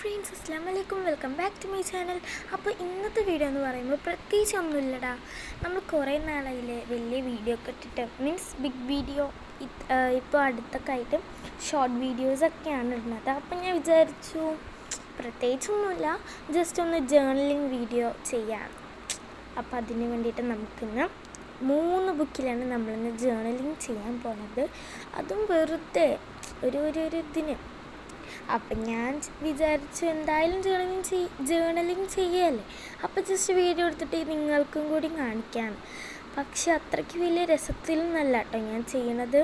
Friends, അസ്സലാമു അലൈക്കും. Welcome back to my channel. അപ്പോൾ ഇന്നത്തെ വീഡിയോ എന്ന് പറയുമ്പോൾ പ്രത്യേകിച്ചൊന്നുമില്ലടാ. നമ്മൾ കുറേ നാളായില്ലേ വലിയ വീഡിയോ ഒക്കെ ഇട്ടിട്ട്, മീൻസ് ബിഗ് വീഡിയോ. ഇപ്പോൾ അടുത്തൊക്കെ ആയിട്ട് ഷോർട്ട് വീഡിയോസൊക്കെയാണ് ഇടുന്നത്. അപ്പോൾ ഞാൻ വിചാരിച്ചു പ്രത്യേകിച്ചൊന്നുമില്ല, ജസ്റ്റ് ഒന്ന് ജേർണലിങ് വീഡിയോ ചെയ്യാം. അപ്പോൾ അതിന് വേണ്ടിയിട്ട് നമുക്കിന്ന് 3 ബുക്കിലാണ് നമ്മളിന്ന് ജേർണലിങ് ചെയ്യാൻ പോകുന്നത്. അതും വെറുതെ ഒരു ഇതിന്. അപ്പം ഞാൻ വിചാരിച്ചു എന്തായാലും ജേർണലിങ് ചെയ്യല്ലേ, അപ്പോൾ ജസ്റ്റ് വീഡിയോ എടുത്തിട്ട് നിങ്ങൾക്കും കൂടി കാണിക്കാം. പക്ഷെ അത്രയ്ക്ക് വലിയ രസത്തിലൊന്നല്ല കേട്ടോ ഞാൻ ചെയ്യണത്.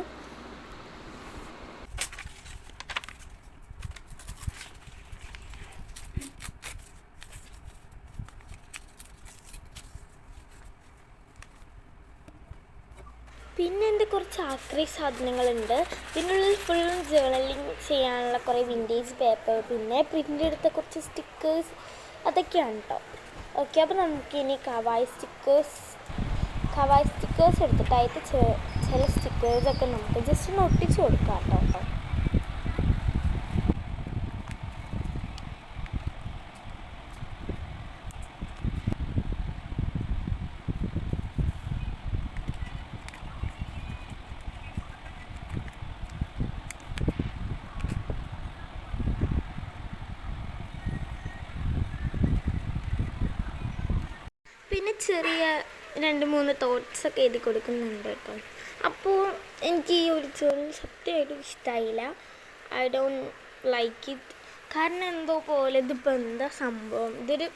പിന്നെ എൻ്റെ കുറച്ച് ആക്രി സാധനങ്ങളുണ്ട്. ഇതിനുള്ളിൽ ഫുള്ളും ജേർണലിങ് ചെയ്യാനുള്ള കുറേ വിൻറ്റേജ് പേപ്പർ, പിന്നെ പ്രിൻ്റ് എടുത്ത കുറച്ച് സ്റ്റിക്കേഴ്സ്, അതൊക്കെയാണ് കേട്ടോ. ഓക്കെ, അപ്പോൾ നമുക്കിനി കവായ് സ്റ്റിക്കേഴ്സ് എടുത്തിട്ടായിട്ട് ചില സ്റ്റിക്കേഴ്സൊക്കെ നമുക്ക് ജസ്റ്റ് ഒന്ന് ഒട്ടിച്ച് കൊടുക്കാം കേട്ടോ. പിന്നെ ചെറിയ 2-3 തോട്ട്സൊക്കെ എഴുതി കൊടുക്കുന്നുണ്ട് കേട്ടോ. അപ്പോൾ എനിക്ക് ഈ ഒരു ജേർണൽ സത്യമായിട്ടും ഇഷ്ടമായില്ല. I don't like it. കാരണം എന്തോ പോലെ ഇതിപ്പോൾ എന്താ സംഭവം, ഇതൊരു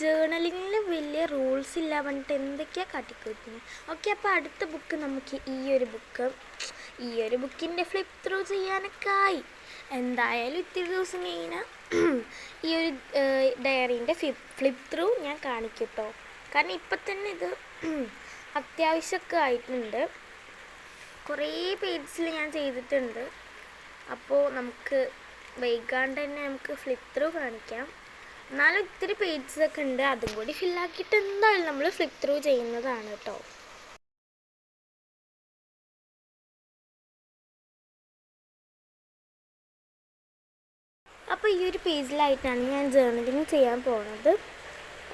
ജേർണലിങ്ങിൽ വലിയ റൂൾസ് ഇല്ല പറഞ്ഞിട്ട് എന്തൊക്കെയാണ് കാട്ടിക്കൊടുക്കുന്നത്. ഓക്കെ, അപ്പോൾ അടുത്ത ബുക്ക് നമുക്ക് ഈ ഒരു ബുക്കിൻ്റെ ഫ്ലിപ്പ് ത്രൂ ചെയ്യാനൊക്കെ ആയി. എന്തായാലും ഇത്തിരി ദിവസം കഴിഞ്ഞാൽ ഈ ഒരു ഡയറീൻ്റെ ഫ്ലിപ്പ് ത്രൂ ഞാൻ കാണിക്കും കേട്ടോ. കാരണം ഇപ്പം തന്നെ ഇത് അത്യാവശ്യമൊക്കെ ആയിട്ടുണ്ട്. കുറേ പേജസിൽ ഞാൻ ചെയ്തിട്ടുണ്ട്. അപ്പോൾ നമുക്ക് വൈകാണ്ട് തന്നെ നമുക്ക് ഫ്ലിപ്പ് ത്രൂ കാണിക്കാം. എന്നാലും ഇത്തിരി പേജസൊക്കെ ഉണ്ട്, അതും കൂടി ഫില്ലാക്കിയിട്ട് എന്തായാലും നമ്മൾ ഫ്ലിപ്പ് ത്രൂ ചെയ്യുന്നതാണ് കേട്ടോ. അപ്പോൾ ഈ ഒരു പേജിലായിട്ടാണ് ഞാൻ ജേർണലിങ് ചെയ്യാൻ പോകുന്നത്.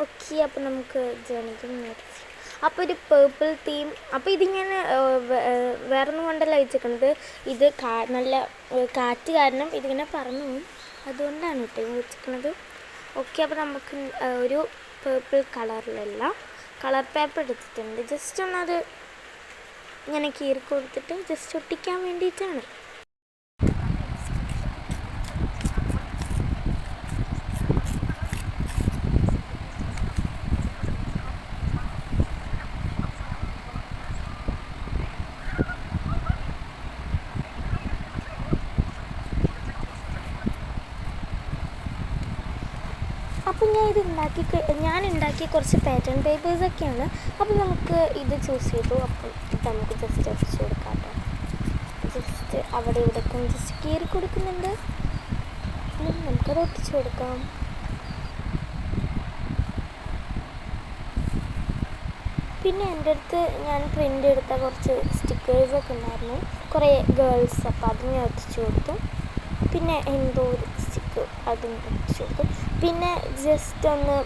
ഓക്കെ, അപ്പോൾ നമുക്ക് ജേർണലിങ് അപ്പോൾ ഒരു പേർപ്പിൾ തീം. അപ്പോൾ ഇതിങ്ങനെ വേറൊന്നും കൊണ്ടല്ല വെച്ചിരിക്കുന്നത്, ഇത് നല്ല കാറ്റ് കാരണം ഇതിങ്ങനെ പറന്നു പോകും, അതുകൊണ്ടാണ് കേട്ടോ ഇങ്ങനെ വെച്ചിരിക്കുന്നത്. ഓക്കെ, അപ്പോൾ നമുക്ക് ഒരു പേർപ്പിൾ കളറിലുള്ള കളർ പേപ്പർ എടുത്തിട്ടുണ്ട്. ജസ്റ്റ് ഒന്നത് ഇങ്ങനെ കീറി കൊടുത്തിട്ട് ജസ്റ്റ് ഒട്ടിക്കാൻ വേണ്ടിയിട്ടാണ്. അപ്പോൾ ഞാൻ ഉണ്ടാക്കിയ കുറച്ച് പാറ്റേൺ പേപ്പേഴ്സൊക്കെയാണ്. അപ്പോൾ നമുക്ക് ഇത് ചൂസ് ചെയ്തു. അപ്പോൾ ഇത് നമുക്ക് ജസ്റ്റ് ഒട്ടിച്ച് കൊടുക്കാം കേട്ടോ. ജസ്റ്റ് അവിടെ ഇവിടെയൊക്കെ ജസ്റ്റ് കീറി കൊടുക്കുന്നുണ്ട്, നമുക്കത് ഒട്ടിച്ച് കൊടുക്കാം. പിന്നെ എൻ്റെ അടുത്ത് ഞാൻ പ്രിൻ്റ് എടുത്ത കുറച്ച് സ്റ്റിക്കേഴ്സൊക്കെ ഉണ്ടായിരുന്നു, കുറേ ഗേൾസ്. അപ്പോൾ അത് ഞാൻ ഒട്ടിച്ച് കൊടുത്തു. പിന്നെ എന്തോ ഒരു സ്റ്റിക്ക് അതും ഒട്ടിച്ച് കൊടുത്തു. പിന്നെ ജസ്റ്റ് ഒന്ന്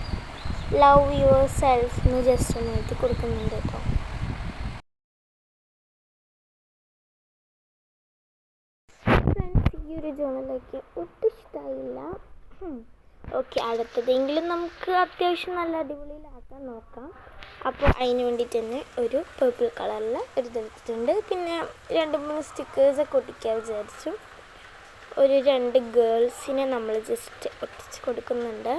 ലവ് യുവർ സെൽഫ് എന്ന് ജസ്റ്റ് ഒന്ന് എഴുതി കൊടുക്കുന്നുണ്ട് കേട്ടോ. ഫ്രണ്ട്സ്, ഈ ഒരു ജേർണലേക്ക് ഒട്ടും ഇഷ്ടമായില്ല. ഓക്കെ, അടുത്തതെങ്കിലും നമുക്ക് അത്യാവശ്യം നല്ല അടിപൊളിയിലാക്കാൻ നോക്കാം. അപ്പോൾ അതിന് വേണ്ടിയിട്ട് തന്നെ ഒരു പേർപ്പിൾ കളറിൽ ഒരു ഇതെടുത്തിട്ടുണ്ട്. പിന്നെ 2-3 സ്റ്റിക്കേഴ്സൊക്കെ ഒട്ടിക്കാൻ വിചാരിച്ചു. ഒരു 2 ഗേൾസിനെ നമ്മൾ ജസ്റ്റ് ഒട്ടിച്ച് കൊടുക്കുന്നുണ്ട്.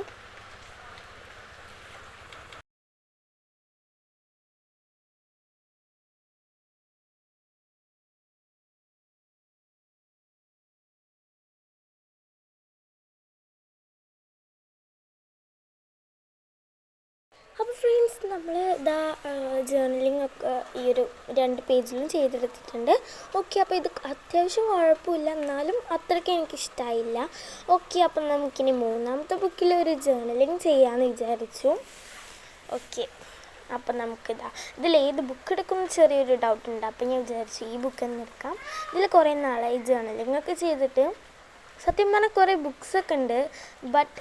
അപ്പോൾ ഫ്രണ്ട്സ്, നമ്മൾ ജേർണലിംഗ് ഒക്കെ ഈ ഒരു 2 പേജിലും ചെയ്തെടുത്തിട്ടുണ്ട്. ഓക്കെ, അപ്പോൾ ഇത് അത്യാവശ്യം കുഴപ്പമില്ല, എന്നാലും അത്രയ്ക്ക് എനിക്കിഷ്ടമായില്ല. ഓക്കെ, അപ്പം നമുക്കിനി 3ാമത്തെ ബുക്കിൽ ഒരു ജേർണലിംഗ് ചെയ്യാമെന്ന് വിചാരിച്ചു. ഓക്കെ, അപ്പം ഇതിൽ ഏത് ബുക്ക് എടുക്കുമെന്ന് ചെറിയൊരു ഡൗട്ടുണ്ട്. അപ്പം ഞാൻ വിചാരിച്ചു ഈ ബുക്ക് തന്നെ എടുക്കാം. ഇതിൽ കുറേ നാളായി ജേർണലിംഗ് ഒക്കെ ചെയ്തിട്ട്. സത്യം പറഞ്ഞാൽ കുറേ ബുക്സൊക്കെ ഉണ്ട്, ബട്ട്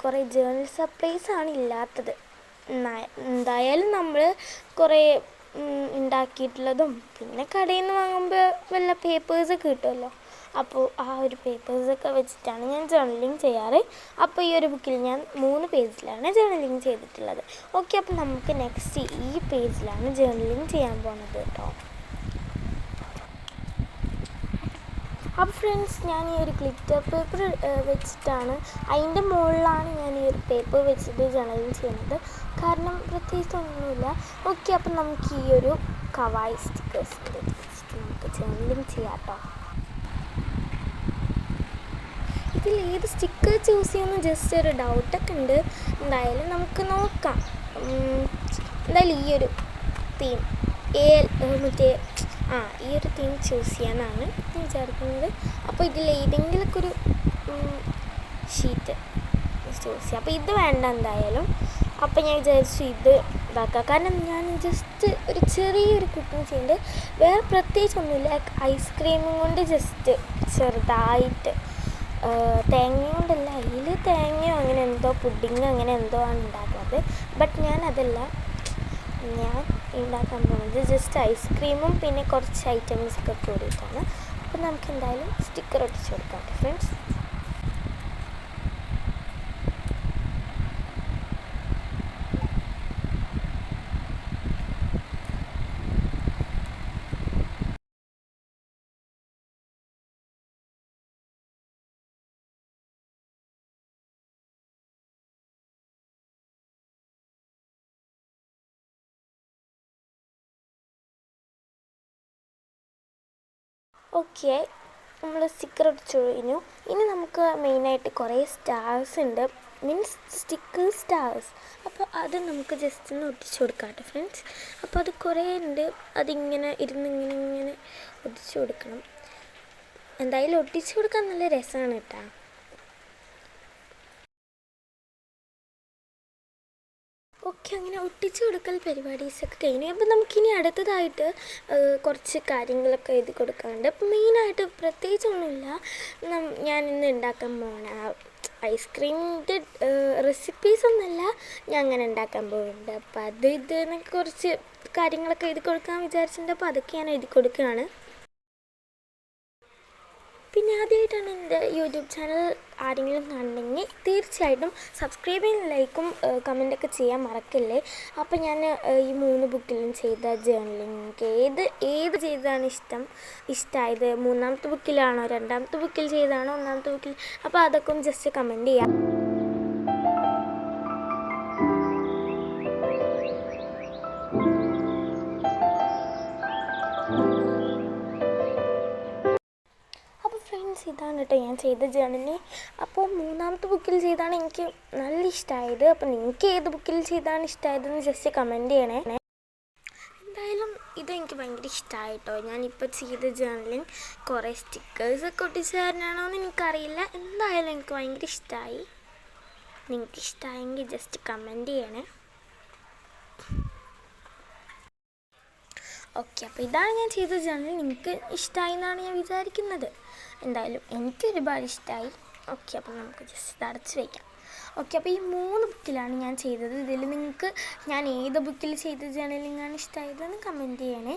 കുറേ ജേർണൽ സപ്ലൈസാണ് ഇല്ലാത്തത്. എന്തായാലും നമ്മൾ കുറേ ഉണ്ടാക്കിയിട്ടുള്ളതും പിന്നെ കടയിൽ നിന്ന് വാങ്ങുമ്പോൾ വല്ല പേപ്പേഴ്സൊക്കെ കിട്ടുമല്ലോ, അപ്പോൾ ആ ഒരു പേപ്പേഴ്സൊക്കെ വെച്ചിട്ടാണ് ഞാൻ ജേർണലിങ് ചെയ്യാറ്. അപ്പോൾ ഈ ഒരു ബുക്കിൽ ഞാൻ 3 പേജിലാണ് ജേർണലിങ് ചെയ്തിട്ടുള്ളത്. ഓക്കെ, അപ്പോൾ നമുക്ക് നെക്സ്റ്റ് ഈ പേജിലാണ് ജേർണലിങ് ചെയ്യാൻ പോകുന്നത് കേട്ടോ. അപ്പോൾ ഫ്രണ്ട്സ്, ഞാൻ ഈ ഒരു ഗ്ലിറ്റർ പേപ്പർ വെച്ചിട്ടാണ്, അതിൻ്റെ മുകളിലാണ് ഞാൻ ഈ ഒരു പേപ്പർ വെച്ചിട്ട് ജേർണലിങ് ചെയ്യുന്നത്. കാരണം പ്രത്യേകിച്ചൊന്നുമില്ല. ഓക്കെ, അപ്പം നമുക്ക് ഈ ഒരു കവായി സ്റ്റിക്കേഴ്സിൻ്റെ വെച്ചിട്ട് നമുക്ക് ജേർണലിങ് ചെയ്യാം കേട്ടോ. ഇതിൽ ഏത് സ്റ്റിക്കർ ചൂസ് ചെയ്യുമെന്ന് ജസ്റ്റ് ഒരു ഡൗട്ടൊക്കെ ഉണ്ട്. എന്തായാലും നമുക്ക് നോക്കാം. എന്തായാലും ഈ ഒരു തീം ഈ ഒരു തീം ചൂസ് ചെയ്യാനാണ് ഞാൻ വിചാരിക്കുന്നത്. അപ്പോൾ ഇതിൽ ഏതെങ്കിലുമൊക്കെ ഒരു ഷീറ്റ് ചൂസ് ചെയ്യാം. അപ്പോൾ ഇത് വേണ്ട എന്തായാലും. അപ്പോൾ ഞാൻ വിചാരിച്ചു ഇത് ഇതാക്കാം. കാരണം ഞാൻ ജസ്റ്റ് ഒരു ചെറിയൊരു കുക്കിംഗ് ചെയ്യുന്നുണ്ട്, വേറെ പ്രത്യേകിച്ചൊന്നുമില്ല. ഐസ്ക്രീമും കൊണ്ട് ജസ്റ്റ് ചെറുതായിട്ട്, തേങ്ങ കൊണ്ടല്ല, അതിൽ തേങ്ങയോ അങ്ങനെ എന്തോ പുഡിങ് അങ്ങനെ എന്തോ ആണ് ഉണ്ടാക്കുന്നത്. ബട്ട് ഞാൻ ഉണ്ടാക്കാൻ പോകുന്നത് ജസ്റ്റ് ഐസ്ക്രീമും പിന്നെ കുറച്ച് ഐറ്റംസൊക്കെ കൂടിയിട്ടാണ്. അപ്പോൾ നമുക്ക് എന്തായാലും സ്റ്റിക്കർ ഒട്ടിച്ച് കൊടുക്കാം ഫ്രണ്ട്സ്. ഓക്കെ, നമ്മൾ സ്റ്റിക്കർ ഒട്ടിച്ചു കഴിഞ്ഞു. ഇനി നമുക്ക് മെയിനായിട്ട് കുറേ സ്റ്റാർസ് ഉണ്ട്, മീൻസ് സ്റ്റിക്കർ സ്റ്റാർസ്. അപ്പോൾ അത് നമുക്ക് ജസ്റ്റ് ഒന്ന് ഒട്ടിച്ചു കൊടുക്കാം കേട്ടോ ഫ്രണ്ട്സ്. അപ്പോൾ അത് കുറേ ഉണ്ട്, അതിങ്ങനെ ഇങ്ങനെ ഒട്ടിച്ചു കൊടുക്കണം. എന്തായാലും ഒട്ടിച്ചു കൊടുക്കാൻ നല്ല രസമാണ് കേട്ടോ. ഓക്കെ, അങ്ങനെ ഒട്ടിച്ചു കൊടുക്കൽ പരിപാടീസൊക്കെ കഴിഞ്ഞു. അപ്പോൾ നമുക്കിനി അടുത്തതായിട്ട് കുറച്ച് കാര്യങ്ങളൊക്കെ എഴുതി കൊടുക്കാറുണ്ട്. അപ്പോൾ മെയിനായിട്ട് പ്രത്യേകിച്ചൊന്നുമില്ല, ഞാൻ ഇന്ന് ഉണ്ടാക്കാൻ പോകണ ഐസ്ക്രീമിൻ്റെ റെസിപ്പീസൊന്നുമല്ല, ഞാൻ അങ്ങനെ ഉണ്ടാക്കാൻ പോകുന്നുണ്ട്. അപ്പോൾ ഇതിനൊക്കെ കുറച്ച് കാര്യങ്ങളൊക്കെ എഴുതി കൊടുക്കാൻ വിചാരിച്ചിട്ടുണ്ട്. അപ്പോൾ അതൊക്കെ ഞാൻ എഴുതി കൊടുക്കുകയാണ്. പിന്നെ ആദ്യമായിട്ടാണ് എൻ്റെ യൂട്യൂബ് ചാനൽ ആരെങ്കിലും കാണണമെങ്കിൽ തീർച്ചയായിട്ടും സബ്സ്ക്രൈബും ലൈക്കും കമൻറ്റൊക്കെ ചെയ്യാൻ മറക്കല്ലേ. അപ്പോൾ ഞാൻ ഈ 3 ബുക്കിലും ചെയ്ത ജേർണലിങ് ഏത് ചെയ്തതാണ് ഇഷ്ടമായത്, 3ാമത്തെ ബുക്കിലാണോ, 2ാമത്തെ ബുക്കിൽ ചെയ്തതാണോ, 1ാമത്തെ ബുക്കിൽ, അപ്പോൾ അതൊക്കെ ഒന്ന് ജസ്റ്റ് കമൻറ്റ് ചെയ്യാം. ഇതാണ് കേട്ടോ ഞാൻ ചെയ്ത ജേർണലി. അപ്പോൾ 3ാമത്തെ ബുക്കിൽ ചെയ്താണ് എനിക്ക് നല്ല ഇഷ്ടമായത്. അപ്പോൾ നിങ്ങൾക്ക് ഏത് ബുക്കിൽ ചെയ്താണ് ഇഷ്ടമായതെന്ന് ജസ്റ്റ് കമൻറ്റ് ചെയ്യണേ. എന്തായാലും ഇതെനിക്ക് ഭയങ്കര ഇഷ്ടമായിട്ടോ. ഞാനിപ്പോൾ ചെയ്ത ജേർണലിങ് കുറേ സ്റ്റിക്കേഴ്സൊക്കെ ഒട്ടിച്ച് തരാനാണോ എന്ന് എനിക്കറിയില്ല. എന്തായാലും എനിക്ക് ഭയങ്കര ഇഷ്ടമായി. നിങ്ങൾക്ക് ഇഷ്ടമായെങ്കിൽ ജസ്റ്റ് കമൻറ്റ് ചെയ്യണേ. ഓക്കെ, അപ്പോൾ ഇതാണ് ഞാൻ ചെയ്ത ജേർണൽ. നിങ്ങൾക്ക് ഇഷ്ടമായി എന്നാണ് ഞാൻ വിചാരിക്കുന്നത്. എന്തായാലും എനിക്ക് ഒരുപാട് ഇഷ്ടമായി. ഓക്കെ, അപ്പോൾ നമുക്ക് ജസ്റ്റ് ഇത് അടച്ച് വയ്ക്കാം. ഓക്കെ, അപ്പോൾ ഈ 3 ബുക്കിലാണ് ഞാൻ ചെയ്തത്. ഇതിൽ നിങ്ങൾക്ക് ഞാൻ ഏത് ബുക്കിൽ ചെയ്ത ജേർണലിങ്ങാണ് ഇഷ്ടമായതെന്ന് കമൻറ്റ് ചെയ്യണേ.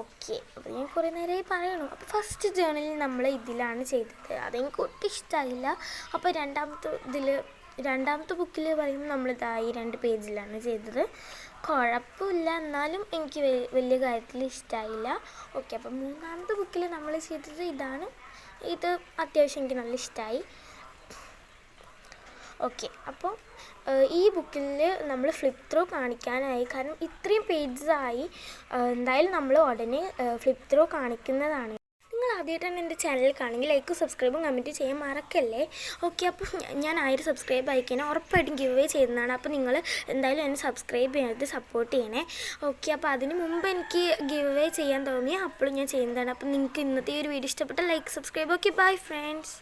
ഓക്കെ, അപ്പോൾ ഞാൻ കുറേ നേരമായി പറയണു. അപ്പോൾ ഫസ്റ്റ് ജേർണലിൽ നമ്മൾ ഇതിലാണ് ചെയ്തത്, അതെനിക്ക് ഒട്ടും ഇഷ്ടമായില്ല. അപ്പോൾ രണ്ടാമത്തെ ബുക്കിൽ പറയുമ്പോൾ നമ്മളിതായി 2 പേജിലാണ് ചെയ്തത്. കുഴപ്പമില്ല, എന്നാലും എനിക്ക് വലിയ കാര്യത്തിൽ ഇഷ്ടമായില്ല. ഓക്കെ, അപ്പം 3ാമത്തെ ബുക്കിൽ നമ്മൾ ചെയ്തത് ഇതാണ്. ഇത് അത്യാവശ്യം എനിക്ക് നല്ല ഇഷ്ടമായി. ഓക്കെ, അപ്പോൾ ഈ ബുക്കിൽ നമ്മൾ ഫ്ലിപ്പ് ത്രൂ കാണിക്കാനായി, കാരണം ഇത്രയും പേജസായി. എന്തായാലും നമ്മൾ ഉടനെ ഫ്ലിപ്പ് ത്രൂ കാണിക്കുന്നതാണ്. ആദ്യമായിട്ടാണ് എൻ്റെ ചാനൽ കാണുമെങ്കിൽ ലൈക്കും സബ്സ്ക്രൈബും കമൻറ്റ് ചെയ്യാൻ മറക്കല്ലേ. ഓക്കെ, അപ്പോൾ ഞാൻ 1000 സബ്സ്ക്രൈബ് ആയിക്കഴിഞ്ഞാൽ ഉറപ്പായിട്ടും ഗിവ് അവേ ചെയ്യുന്നതാണ്. അപ്പോൾ നിങ്ങൾ എന്തായാലും എന്നെ സബ്സ്ക്രൈബ് ചെയ്ത് സപ്പോർട്ട് ചെയ്യണേ. ഓക്കെ, അപ്പോൾ അതിന് മുമ്പ് എനിക്ക് ഗിവ് അവേ ചെയ്യാൻ തോന്നി അപ്പോഴും ഞാൻ ചെയ്യുന്നതാണ്. അപ്പോൾ നിങ്ങൾക്ക് ഇന്നത്തെ ഈ ഒരു വീഡിയോ ഇഷ്ടപ്പെട്ട like subscribe. Okay, bye friends.